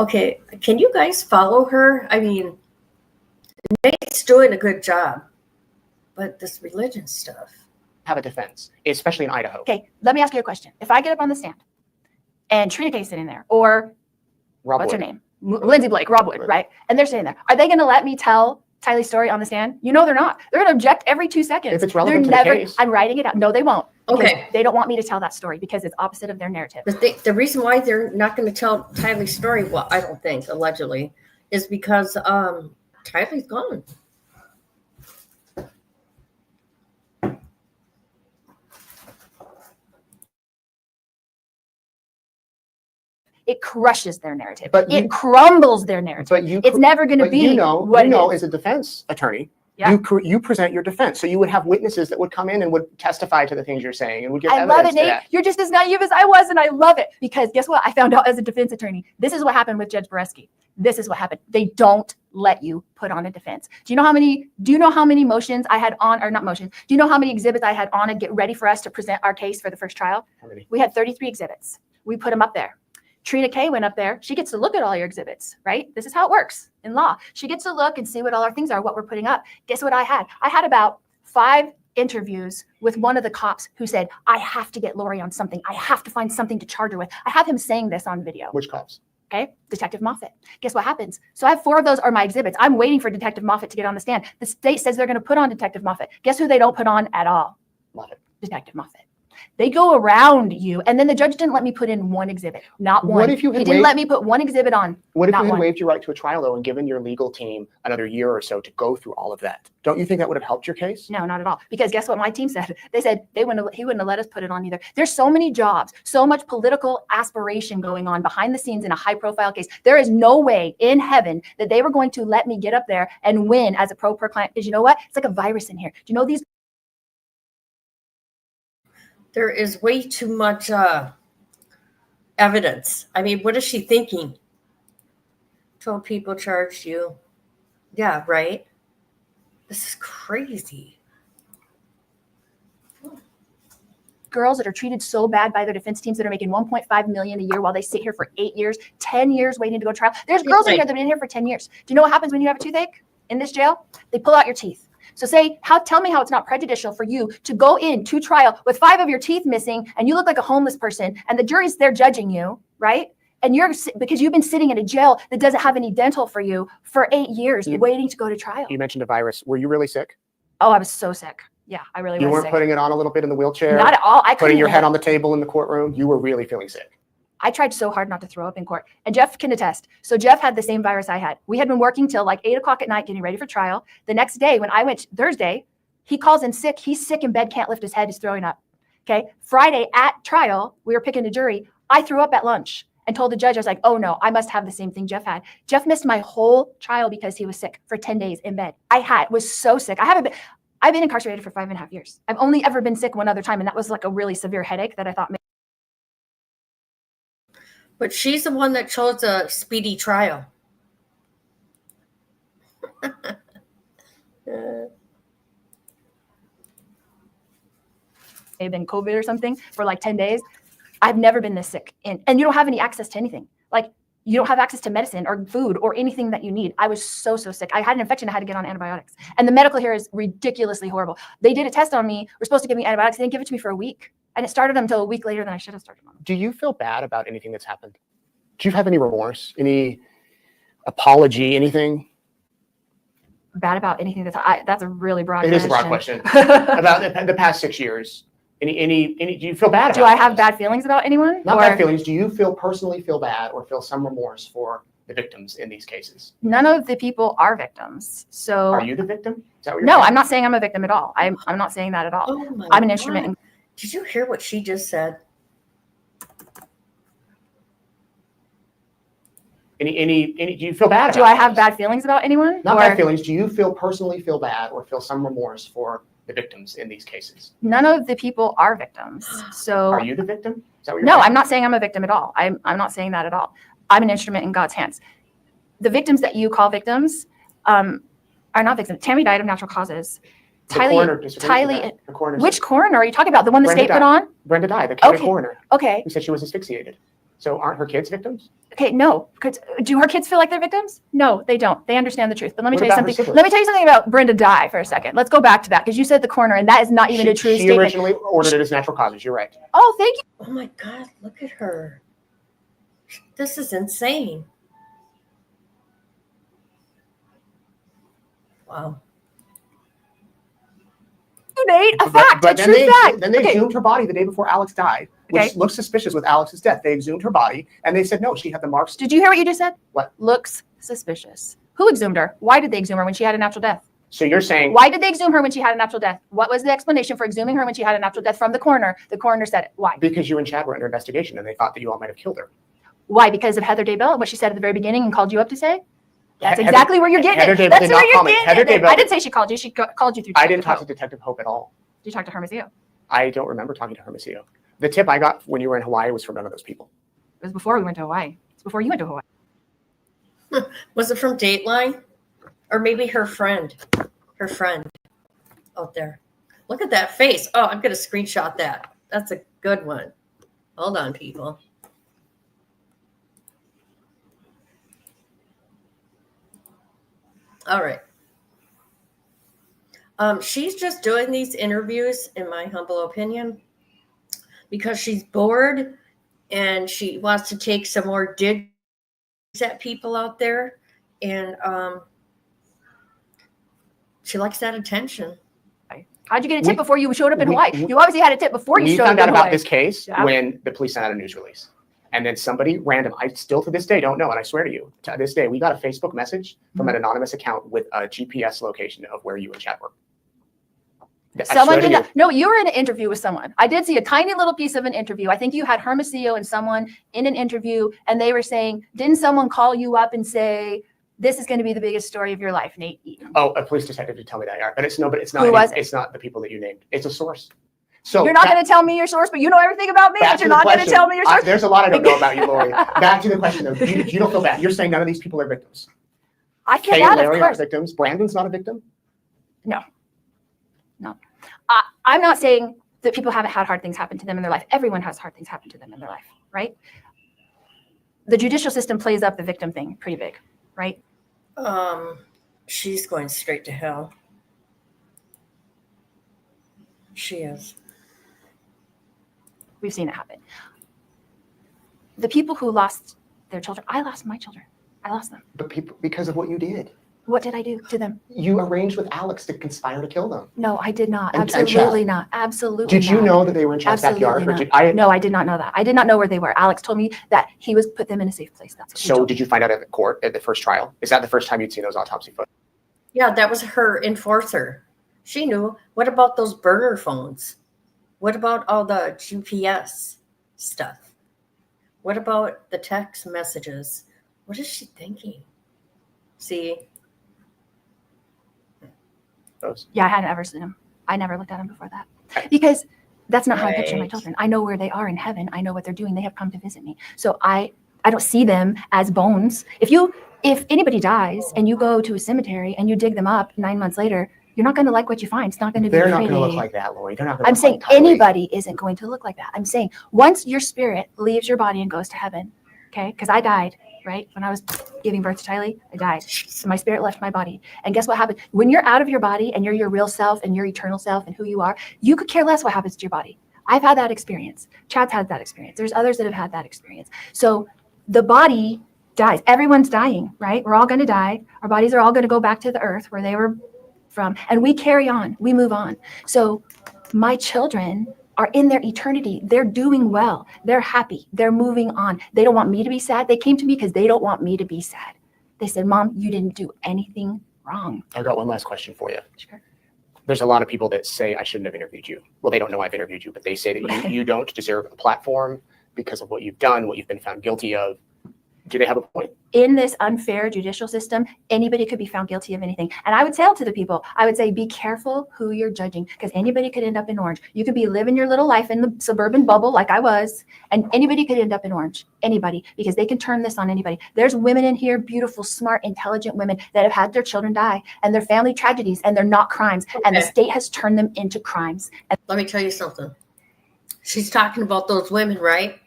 Okay, can you guys follow her? I mean, Nate's doing a good job, but this religion stuff. Have a defense, especially in Idaho. Okay, let me ask you a question. If I get up on the stand and Trina Kay's sitting there, or Rob what's Wood. her name? Lindsay Blake, Rob Wood, right? And they're sitting there. Are they going to let me tell Tylee's story on the stand? You know they're not. They're going to object every 2 seconds. If it's relevant they're to the case. I'm writing it out. No, they won't. Because Okay. they don't want me to tell that story because it's opposite of their narrative. The reason why they're not going to tell Tylee's story, well, I don't think, allegedly, is because Tylee's gone. It crushes their narrative. But it you- crumbles their narrative. But you, It's never going to but be you know, what it is. as a defense attorney, Yeah. you present your defense. So you would have witnesses that would come in and would testify to the things you're saying and would give I evidence love it, to Nate. that. You're just as naive as I was, and I love it. Because guess what? I found out as a defense attorney. This is what happened with Judge Boreski. This is what happened. They don't let you put on a defense. Do you know how many motions I had on, or not motions? Do you know how many exhibits I had on and get ready for us to present our case for the first trial? How many? We had 33 exhibits. We put them up there. Trina Kay went up there. She gets to look at all your exhibits, right? This is how it works in law. She gets to look and see what all our things are, what we're putting up. Guess what I had? I had about 5 interviews with one of the cops who said, I have to get Lori on something. I have to find something to charge her with. I have him saying this on video. Which cops? Okay, Detective Moffat. Guess what happens? So I have 4 of those are my exhibits. I'm waiting for Detective Moffat to get on the stand. The state says they're going to put on Detective Moffat. Guess who they don't put on at all? Moffat. Detective Moffat. They go around you, and then the judge didn't let me put in one exhibit, not one. What if you had He didn't waived- let me put one exhibit on. What if Not you had one. waived your right to a trial, though, and given your legal team another year or so to go through all of that? Don't you think that would have helped your case? No, not at all. Because guess what my team said? They said he wouldn't have let us put it on either. There's so many jobs, so much political aspiration going on behind the scenes in a high-profile case. There is no way in heaven that they were going to let me get up there and win as a pro per client. Because you know what? It's like a virus in here. Do you know these? There is way too much evidence. I mean, what is she thinking? 12 people charged you. Yeah, right? This is crazy. Girls that are treated so bad by their defense teams that are making $1.5 million a year while they sit here for 8 years, 10 years waiting to go to trial. There's girls in here that have been in here for 10 years. Do you know what happens when you have a toothache in this jail? They pull out your teeth. So tell me how it's not prejudicial for you to go into trial with 5 of your teeth missing and you look like a homeless person and the jury's there judging you, right? And because you've been sitting in a jail that doesn't have any dental for you for 8 years waiting to go to trial. You mentioned a virus. Were you really sick? Oh, I was so sick. Yeah, I really You was weren't sick. putting it on a little bit in the wheelchair? Not at all. I Putting couldn't your even- head on the table in the courtroom? You were really feeling sick. I tried so hard not to throw up in court. And Jeff can attest. So Jeff had the same virus I had. We had been working till like 8 o'clock at night getting ready for trial. The next day when I went Thursday, he calls in sick. He's sick in bed, can't lift his head, he's throwing up. Okay. Friday at trial, we were picking a jury. I threw up at lunch and told the judge, I was like, oh no, I must have the same thing Jeff had. Jeff missed my whole trial because he was sick for 10 days in bed. Was so sick. I've been incarcerated for 5.5 years. I've only ever been sick one other time. And that was like a really severe headache that I thought. But she's the one that chose a speedy trial. Been COVID or something for like 10 days. I've never been this sick. And you don't have any access to anything. Like you don't have access to medicine or food or anything that you need. I was so sick. I had an infection. I had to get on antibiotics. And the medical here is ridiculously horrible. They did a test on me. We're supposed to give me antibiotics. They didn't give it to me for a week. And it started until a week later than I should have started on. Do you feel bad about anything that's happened? Do you have any remorse, any apology, anything? Bad about anything that's a really broad It question. is a broad question. About the past 6 years. Any, do you feel bad about Do I have this? bad feelings about anyone? Not Or bad feelings. Do you personally feel bad or feel some remorse for the victims in these cases? None of the people are victims. So Are you the victim? Is that what you're no, saying? I'm not saying I'm a victim at all. I'm not saying that at all. Oh my I'm an instrument. God. Did you hear what she just said? Any, do you feel bad about Do I have this? bad feelings about anyone? Not Or bad feelings. Do you personally feel bad or feel some remorse for the victims in these cases? None of the people are victims. So Are you the victim? Is that what you're no, saying? I'm not saying I'm a victim at all. I'm not saying that at all. I'm an instrument in God's hands. The victims that you call victims are not victims. Tammy died of natural causes. The coroner disagreed with Tylee, that. The coroner which said- coroner are you talking about? The one the Brenda state put died. on? Brenda died, the county Okay. coroner, Okay. who said she was asphyxiated. So aren't her kids victims? Okay, no. Do her kids feel like they're victims? No, they don't. They understand the truth. But let me What tell you about her something. siblings? Let me tell you something about Brenda Dye for a second. Let's go back to that because you said the coroner, and that is not even a true She statement. originally ordered it as natural causes. You're right. Oh, thank you. Oh my God, look at her. This is insane. Wow. Nate. A fact, a true fact. Then they Okay. exhumed her body the day before Alex died, which Okay. looks suspicious with Alex's death. They exhumed her body, and they said no, she had the marks. Did you hear what you just said? What? Looks suspicious. Who exhumed her? Why did they exhume her when she had a natural death? So you're saying Why did they exhume her when she had a natural death? What was the explanation for exhuming her when she had a natural death from the coroner? The coroner said it. Why? because you and Chad were under investigation, and they thought that you all might have killed her. Why? Because of Heather Daybell and what she said at the very beginning and called you up to say? That's Heather- exactly where you're getting Heather it. Daybell That's did where not you're call me. getting Heather it. Daybell- I didn't say she called you. She called you through I didn't Detective talk to Hope. Detective Hope at all. Did you talk to Hermosillo? I don't remember talking to Hermosillo. The tip I got when you were in Hawaii was from none of those people. It was before we went to Hawaii. It's before you went to Hawaii. Was it from Dateline? Or maybe her friend out there. Look at that face. Oh, I'm going to screenshot that. That's a good one. Hold on, people. All right. She's just doing these interviews, in my humble opinion, because she's bored and she wants to take some more digs at people out there. And she likes that attention. How'd you get a tip We- before you showed up in we- Hawaii? You obviously had a tip before you We showed up found in out Hawaii. about this case Yeah. when the police sent out a news release. And then somebody random, I still to this day don't know, and I swear to you, to this day, we got a Facebook message from an anonymous account with a GPS location of where you and Chad were. I Someone swear to did you. that. No, you were in an interview with someone. I did see a tiny little piece of an interview. I think you had Hermosillo and someone in an interview, and they were saying, didn't someone call you up and say, this is going to be the biggest story of your life, Nate Eaton? Oh, a police detective did tell me that, yeah. But it's not. Who was it? It's not the people that you named. It's a source. So You're not going to tell me your source, but you know everything about me, back but to you're the not going to question. tell me your source. There's a lot I don't know about you, Lori. Back to the question though. You don't feel bad. You're saying none of these people are victims. I feel Kay bad, and of Larry aren't course. victims. Brandon's not a victim. I'm not saying that people haven't had hard things happen to them in their life. Everyone has hard things happen to them in their life, right? The judicial system plays up the victim thing pretty big, right? She's going straight to hell. She is. We've seen it happen. The people who lost their children, I lost my children. I lost them. But people, because of what you did, What did I do to them? you arranged with Alex to conspire to kill them. No, I did not. And Absolutely Chad. not. Absolutely Did you not. know that they were in Chad's backyard? Absolutely Or not. did I? No, I did not know that. I did not know where they were. Alex told me that he was put them in a safe place. That's what he So told me. did you find out at the court at the first trial? Is that the first time you'd seen those autopsy photos? Yeah, that was her enforcer. She knew. What about those burner phones? What about all the GPS stuff? What about the text messages? What is she thinking? See, Those. Yeah, I hadn't ever seen him. I never looked at him before that. Because that's not how I picture my Right. children. I know where they are in heaven. I know what they're doing. They have come to visit me. So I don't see them as bones. If anybody dies and you go to a cemetery and you dig them up 9 months later, you're not going to like what you find. It's not going to be They're not pretty. going to look like that, Lori. They're not going to I'm look saying like Kylie. anybody isn't going to look like that. I'm saying once your spirit leaves your body and goes to heaven, okay? Because I died, right? When I was giving birth to Tylee, I died. So my spirit left my body. And guess what happened? When you're out of your body and you're your real self and your eternal self and who you are, you could care less what happens to your body. I've had that experience. Chad's had that experience. There's others that have had that experience. So the body dies. Everyone's dying, right? We're all going to die. Our bodies are all going to go back to the earth where they were from. And we carry on. We move on. So my children are in their eternity. They're doing well. They're happy. They're moving on. They don't want me to be sad. They came to me because they don't want me to be sad. They said, Mom, you didn't do anything wrong. I've got one last question for you. Sure. There's a lot of people that say I shouldn't have interviewed you. Well, they don't know I've interviewed you, but they say that you don't deserve a platform because of what you've done, what you've been found guilty of. Do they have a point? In this unfair judicial system, anybody could be found guilty of anything. And I would tell to the people, I would say, be careful who you're judging, because anybody could end up in orange. You could be living your little life in the suburban bubble like I was, and anybody could end up in orange. Anybody, because they can turn this on anybody. There's women in here, beautiful, smart, intelligent women that have had their children die and their family tragedies, and they're not crimes. And the Okay. state has turned them into crimes. And let me tell you something. She's talking about those women, right?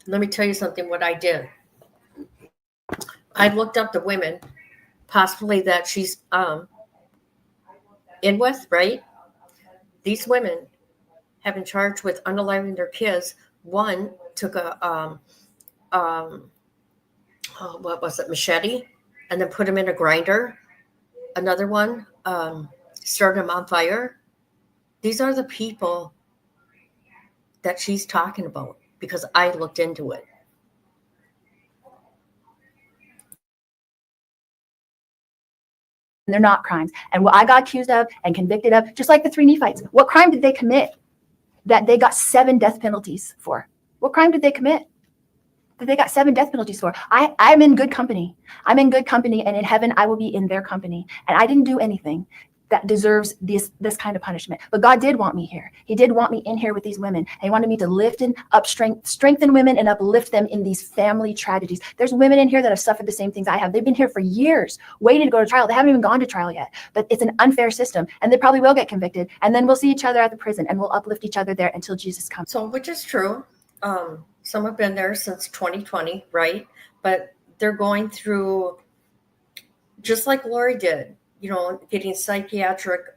Let me tell you something, what I did. I looked up the women, possibly that she's in with, right? These women have been charged with unaliving their kids. One took a what was it, machete, and then put him in a grinder. Another one started him on fire. These are the people that she's talking about because I looked into it. And they're not crimes. And what I got accused of and convicted of, just like the 3 Nephites, what crime did they commit that they got 7 death penalties for? What crime did they commit that they got 7 death penalties for? I'm in good company. I'm in good company, and in heaven I will be in their company. And I didn't do anything that deserves this kind of punishment. But God did want me here. He did want me in here with these women. And he wanted me to lift and strengthen women and uplift them in these family tragedies. There's women in here that have suffered the same things I have. They've been here for years, waiting to go to trial. They haven't even gone to trial yet. But it's an unfair system, and they probably will get convicted. And then we'll see each other at the prison, and we'll uplift each other there until Jesus comes. So, which is true. Some have been there since 2020, right? But they're going through, just like Lori did, you know, getting psychiatric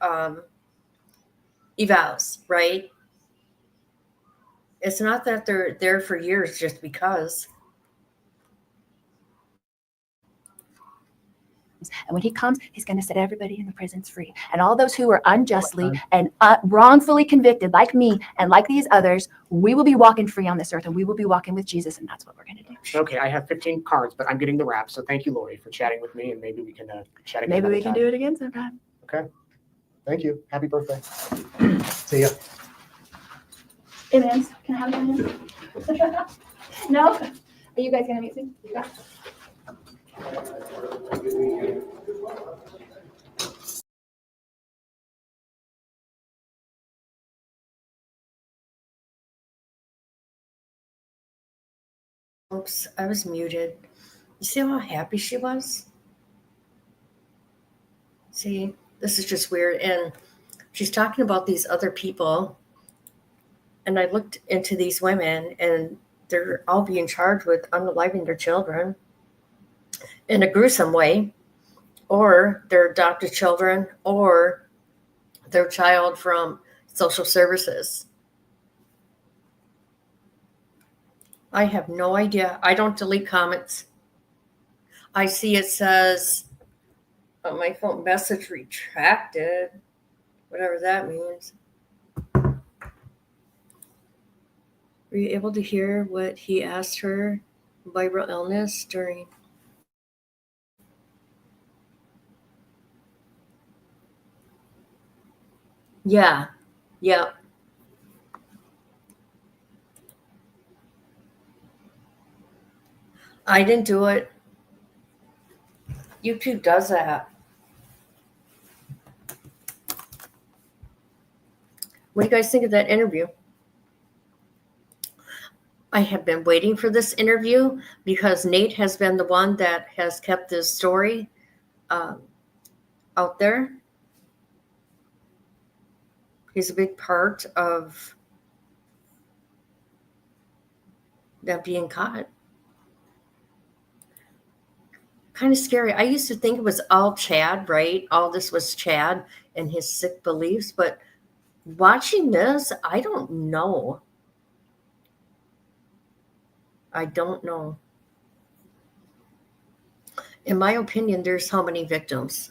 evals, right? It's not that they're there for years just because. And when he comes, he's going to set everybody in the prisons free. And all those who are unjustly and wrongfully convicted, like me and like these others, we will be walking free on this earth, and we will be walking with Jesus, and that's what we're going to do. Okay, I have 15 cards, but I'm getting the wrap. So thank you, Lori, for chatting with me, and maybe we can chat again. Maybe we can do it again sometime. Okay. Thank you. Happy birthday. See ya. Hey, man, can I have a No? Are you guys going to meet me? Yeah. Oops, I was muted. You see how happy she was? See, this is just weird. And she's talking about these other people. And I looked into these women, and they're all being charged with unaliving their children in a gruesome way, or their adopted children, or their child from social services. I have no idea. I don't delete comments. I see it says on my phone, message retracted, whatever that means. Were you able to hear what he asked her? Viral illness during. Yeah. I didn't do it. YouTube does that. What do you guys think of that interview? I have been waiting for this interview because Nate has been the one that has kept this story out there. He's a big part of them being caught. Kind of scary. I used to think it was all Chad, right? All this was Chad and his sick beliefs, but watching this, I don't know. I don't know. In my opinion, there's how many victims?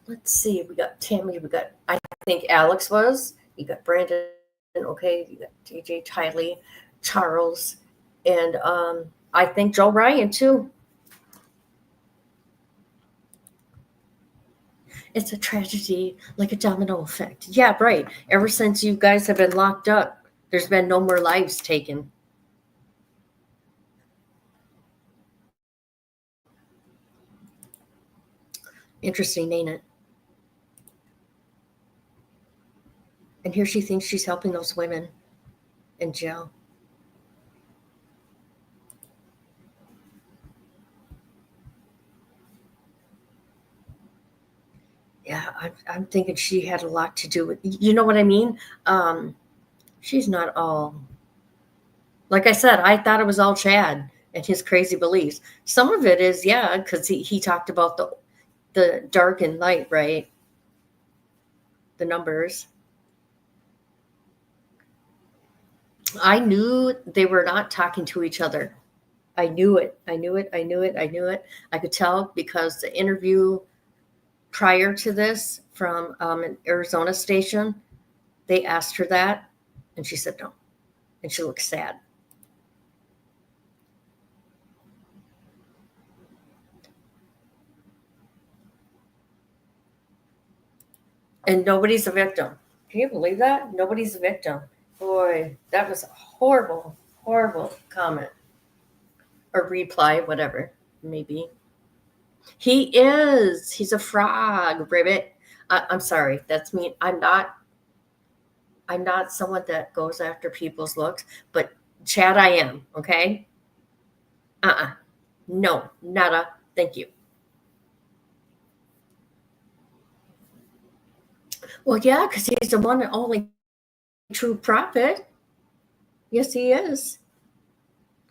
Let's see. We got Tammy. We got, I think Alex was. You got Brandon. Okay. You got DJ, Tylee, Charles, and I think Joe Ryan too. It's a tragedy, like a domino effect. Yeah, right. Ever since you guys have been locked up, there's been no more lives taken. Interesting, ain't it? And here she thinks she's helping those women in jail. Yeah, I'm thinking she had a lot to do with, you know what I mean? She's not all Like I said, I thought it was all Chad and his crazy beliefs. Some of it is, yeah, because he talked about the dark and light, right? The numbers. I knew they were not talking to each other. I knew it. I knew it. I knew it. I knew it. I could tell because the interview prior to this from an Arizona station, they asked her that, and she said no. And she looked sad. And nobody's a victim. Can you believe that? Nobody's a victim. Boy, that was a horrible, horrible comment or reply, whatever, maybe. He is. He's a frog, ribbit. I'm sorry. That's me. I'm not someone that goes after people's looks, but Chad, I am. Okay. No, nada. Thank you. Well, yeah, because he's the one and only true prophet. Yes, he is.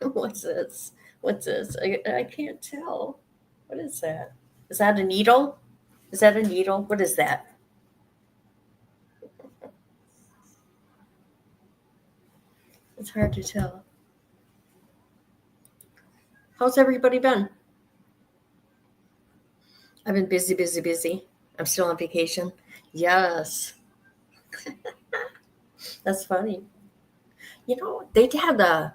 What's this? What's this? I can't tell. What is that? Is that a needle? Is that a needle? What is that? It's hard to tell. How's everybody been? I've been busy, busy, busy. I'm still on vacation. Yes. That's funny. You know, they have the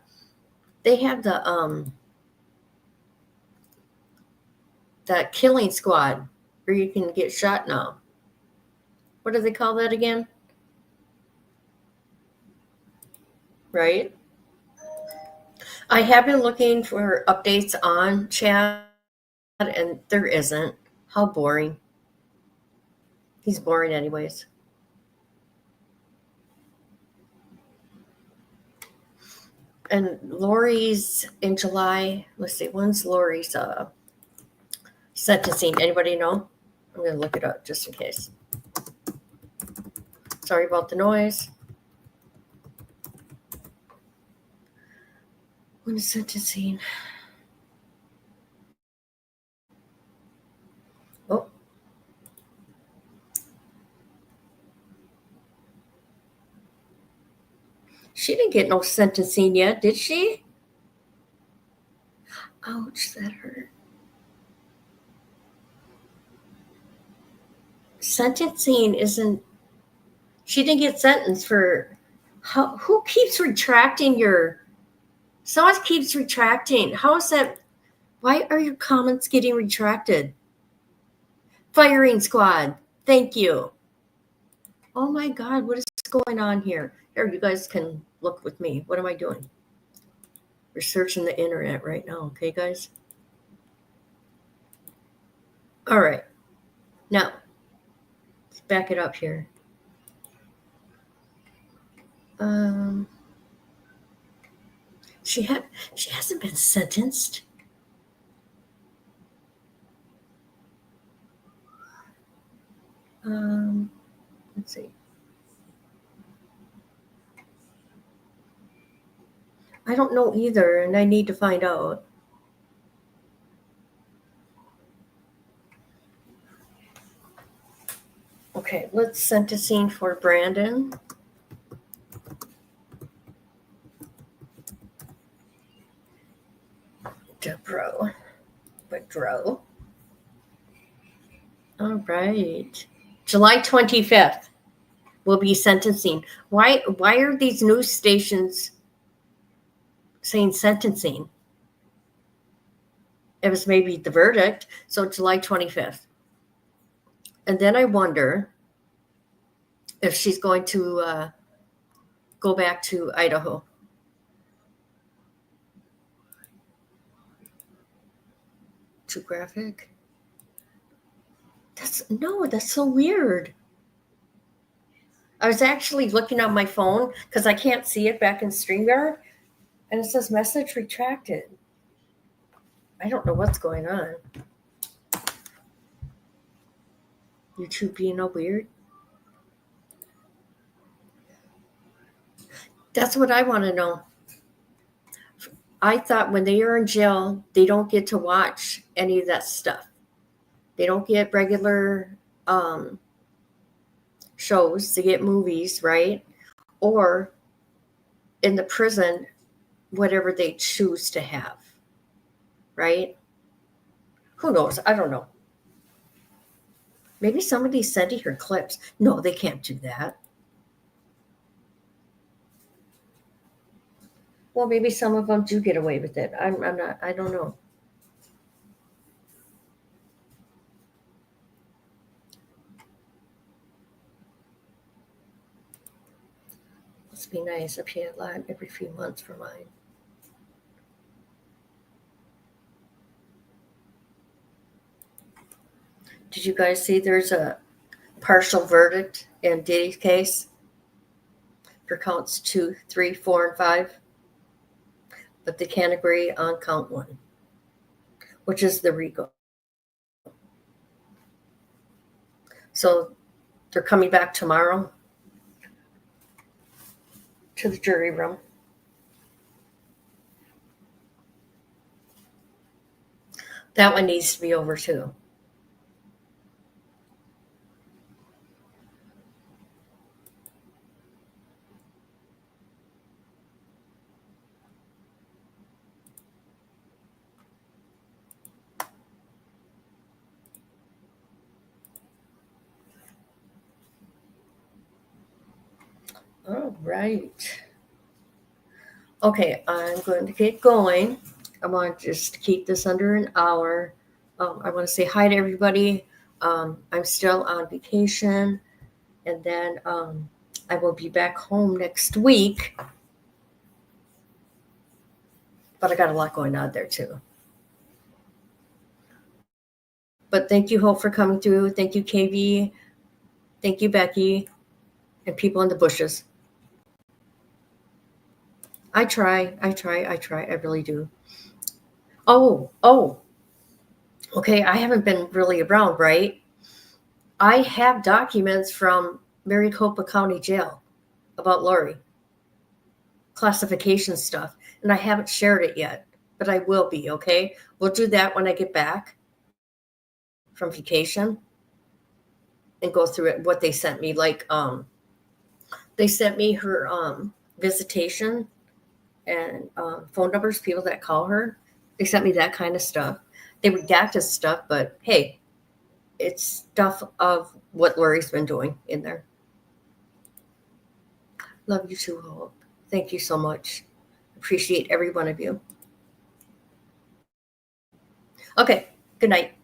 that killing squad where you can get shot now. What do they call that again? Right? I have been looking for updates on Chad, and there isn't. How boring. He's boring anyways. And Lori's in July. Let's see, when's Lori's sentencing? Anybody know? I'm going to look it up just in case. Sorry about the noise. When is sentencing? Oh. She didn't get no sentencing yet, did she? Ouch, that hurt. Sentencing isn't. She didn't get sentenced for. Who keeps retracting your. Someone keeps retracting. How is that? Why are your comments getting retracted? Firing squad. Thank you. Oh my God, what is going on here? Here, you guys can look with me. What am I doing? We're searching the internet right now, okay, guys? All right. Now, let's back it up here. She hasn't been sentenced. Let's see. I don't know either, and I need to find out. Okay, let's sentencing for Brandon. Woodrow. All right. July 25th will be sentencing. Why are these news stations saying sentencing? It was maybe the verdict, so July 25th. And then I wonder if she's going to go back to Idaho. Too graphic? That's so weird. I was actually looking on my phone because I can't see it back in StreamYard, and it says message retracted. I don't know what's going on. YouTube being all weird. That's what I want to know. I thought when they are in jail, they don't get to watch any of that stuff. They don't get regular shows, they get movies, right? Or in the prison, whatever they choose to have, right? Who knows? I don't know. Maybe somebody's sending her clips. No, they can't do that. Well, maybe some of them do get away with it. I'm not, I don't know. Must be nice. I pay a lot every few months for mine. Did you guys see there's a partial verdict in Diddy's case for counts 2, 3, 4, and 5? But they can't agree on count 1, which is the RICO. So they're coming back tomorrow to the jury room. That one needs to be over too. All right. Okay, I'm going to get going. I want to just keep this under an hour. I want to say hi to everybody. I'm still on vacation, and then I will be back home next week. But I got a lot going on there too. But thank you, Hope, for coming through. Thank you, KV. Thank you, Becky, and people in the bushes. I try. I really do. Oh. Okay, I haven't been really around, right? I have documents from Maricopa County Jail about Lori. Classification stuff. And I haven't shared it yet, but I will be, okay? We'll do that when I get back from vacation and go through it, what they sent me. Like, they sent me her visitation and phone numbers, people that call her. They sent me that kind of stuff. They redacted stuff, but hey, it's stuff of what Lori's been doing in there. Love you too, Hope. Thank you so much. Appreciate every one of you. Okay, good night.